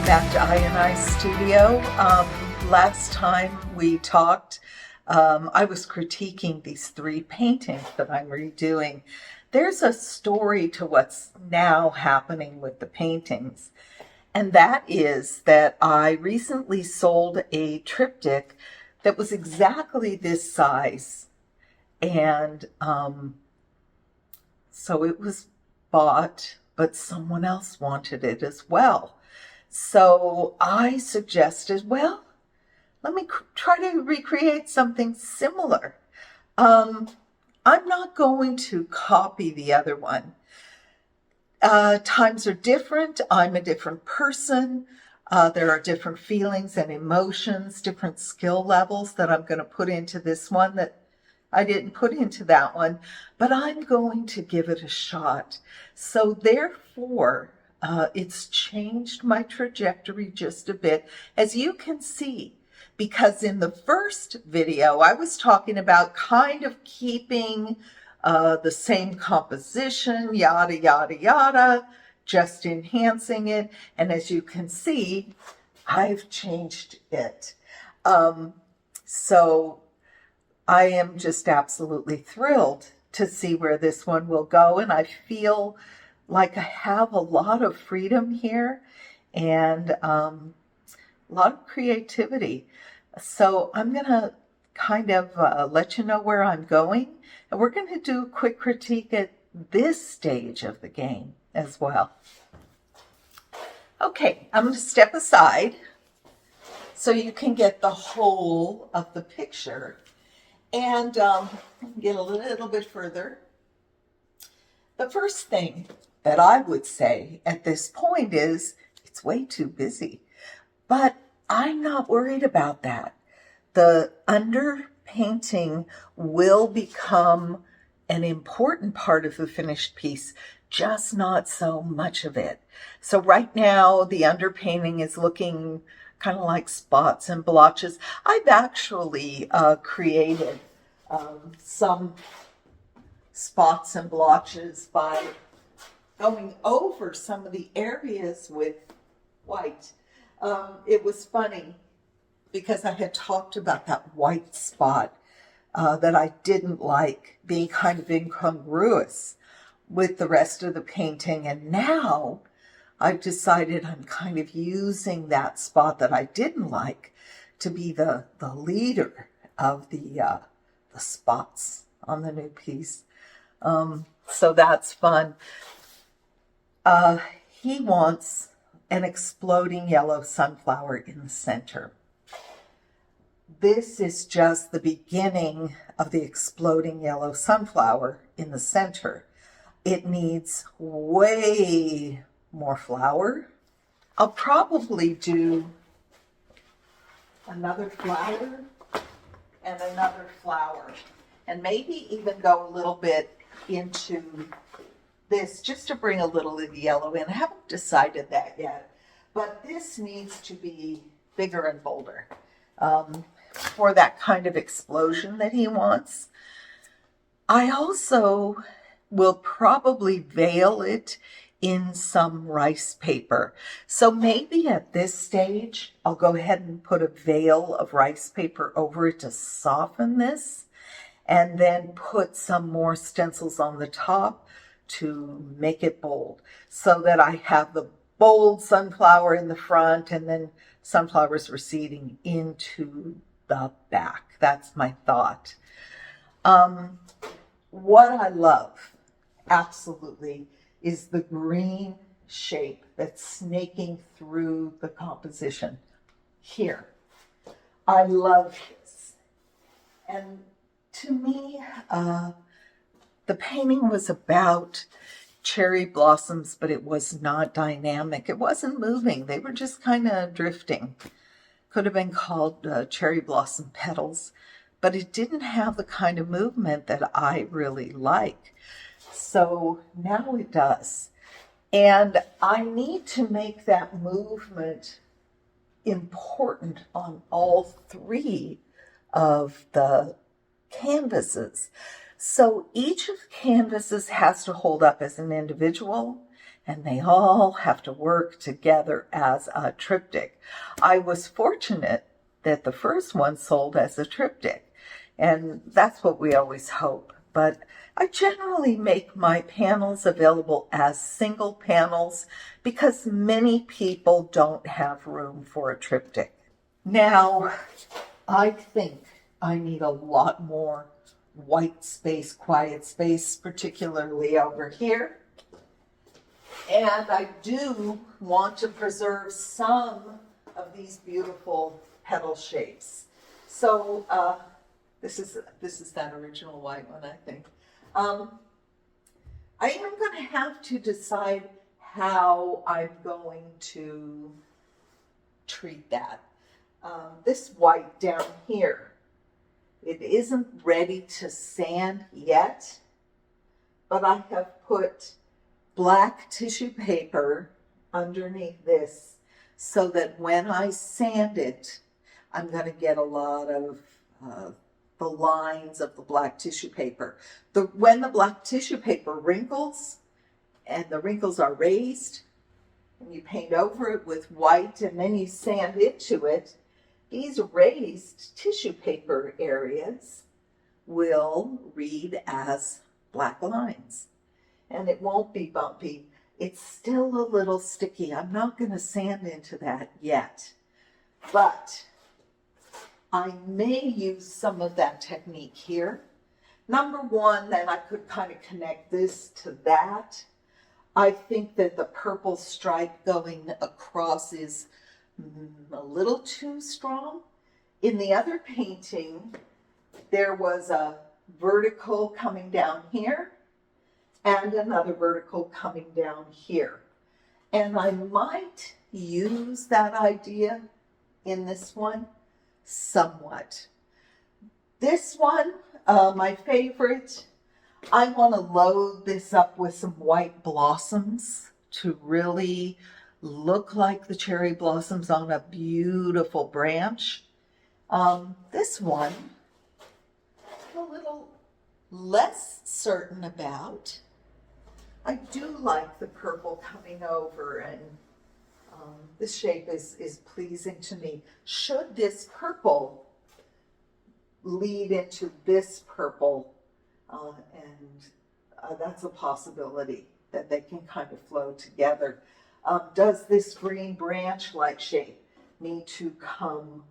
back to I Studio. Last time we talked, I was critiquing these 3 paintings that I'm redoing. There's a story to what's now happening with the paintings, and that is that I recently sold a triptych that was exactly this size, and so it was bought, but someone else wanted it as well. So I suggested, well, let me try to recreate something similar. I'm not going to copy the other one. Times are different. I'm a different person. There are different feelings and emotions, different skill levels that I'm going to put into this one that I didn't put into that one, but I'm going to give it a shot. So therefore, it's changed my trajectory just a bit, as you can see, because in the first video, I was talking about kind of keeping the same composition, yada, yada, yada, just enhancing it. And as you can see, I've changed it. So I am just absolutely thrilled to see where this one will go. And I feel like I have a lot of freedom here and a lot of creativity. So I'm going to kind of let you know where I'm going. And we're going to do a quick critique at this stage of the game as well. Okay, I'm going to step aside so you can get the whole of the picture. And get a little bit further. The first thing that I would say at this point is it's way too busy. But I'm not worried about that. The underpainting will become an important part of the finished piece, just not so much of it. So right now, the underpainting is looking kind of like spots and blotches. I've actually created some spots and blotches by going over some of the areas with white. It was funny because I had talked about that white spot that I didn't like being kind of incongruous with the rest of the painting. And now I've decided I'm kind of using that spot that I didn't like to be the leader of the spots on the new piece. So that's fun. He wants an exploding yellow sunflower in the center. This is just the beginning of the exploding yellow sunflower in the center. It needs way more flower. I'll probably do another flower and another flower, and maybe even go a little bit into this just to bring a little of the yellow in. I haven't decided that yet, but this needs to be bigger and bolder for that kind of explosion that he wants. I also will probably veil it in some rice paper. So maybe at this stage, I'll go ahead and put a veil of rice paper over it to soften this, and then put some more stencils on the top to make it bold, so that I have the bold sunflower in the front and then sunflowers receding into the back. That's my thought. What I love, absolutely, is the green shape that's snaking through the composition here. I love this. And to me, the painting was about cherry blossoms, but it was not dynamic. It wasn't moving. They were just kind of drifting. Could have been called cherry blossom petals, but it didn't have the kind of movement that I really like. So now it does. And I need to make that movement important on all 3 of the canvases. So each of the canvases has to hold up as an individual, and they all have to work together as a triptych. I was fortunate that the first one sold as a triptych, and that's what we always hope. But I generally make my panels available as single panels because many people don't have room for a triptych. Now, I think I need a lot more white space, quiet space, particularly over here. And I do want to preserve some of these beautiful petal shapes. So this is that original white one, I think. I am going to have to decide how I'm going to treat that. This white down here, it isn't ready to sand yet, but I have put black tissue paper underneath this so that when I sand it, I'm going to get a lot of the lines of the black tissue paper. When the black tissue paper wrinkles and the wrinkles are raised, and you paint over it with white and then you sand into it, these raised tissue paper areas will read as black lines. And it won't be bumpy. It's still a little sticky. I'm not going to sand into that yet. But I may use some of that technique here. Number one, then I could kind of connect this to that. I think that the purple stripe going across is a little too strong. In the other painting, there was a vertical coming down here and another vertical coming down here. And I might use that idea in this one somewhat. This one, my favorite, I want to load this up with some white blossoms to really look like the cherry blossoms on a beautiful branch. This one, I'm a little less certain about. I do like the purple coming over, and this shape is pleasing to me. Should this purple lead into this purple, and that's a possibility that they can kind of flow together. Does this green branch-like shape need to come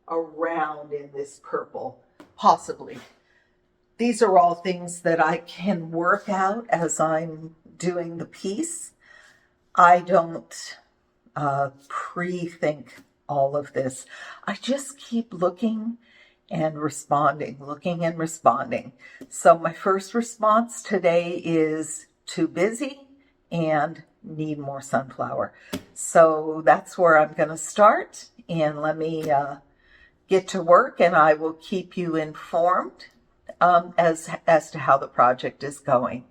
around in this purple? Possibly. These are all things that I can work out as I'm doing the piece. I don't pre-think all of this. I just keep looking and responding, looking and responding. So my first response today is too busy and need more sunflower. So that's where I'm going to start, and let me get to work, and I will keep you informed as to how the project is going.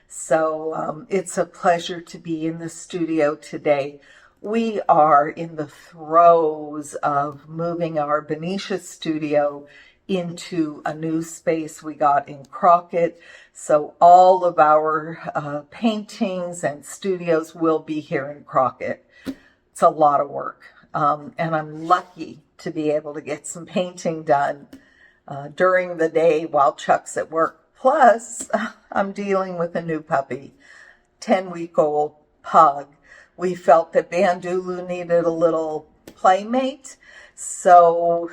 So it's a pleasure to be in the studio today. We are in the throes of moving our Benicia studio into a new space we got in Crockett. So all of our paintings and studios will be here in Crockett. It's a lot of work. And I'm lucky to be able to get some painting done during the day while Chuck's at work. Plus, I'm dealing with a new puppy, 10-week-old pug. We felt that Bandulu needed a little playmate, so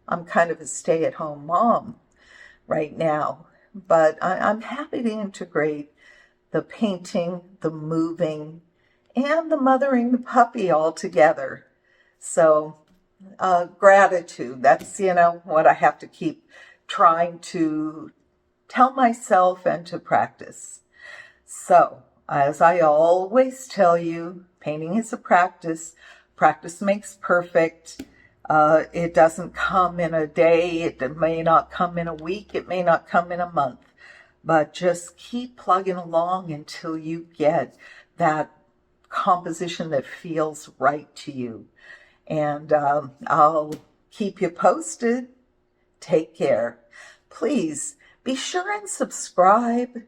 I'm kind of a stay-at-home mom right now. But I'm happy to integrate the painting, the moving, and the mothering the puppy all together. So gratitude, that's, what I have to keep trying to tell myself and to practice. So, as I always tell you, painting is a practice. Practice makes perfect. It doesn't come in a day. It may not come in a week. It may not come in a month. But just keep plugging along until you get that composition that feels right to you. And I'll keep you posted. Take care. Please be sure and subscribe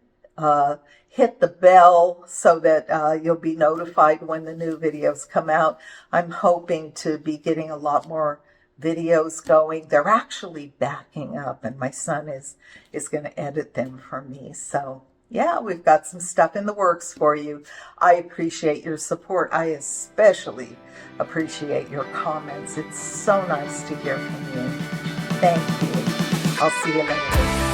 hit the bell so that you'll be notified when the new videos come out. I'm hoping to be getting a lot more videos going. They're actually backing up, and my son is going to edit them for me. So yeah, we've got some stuff in the works for you. I appreciate your support. I especially appreciate your comments. It's so nice to hear from you. Thank you. I'll see you later.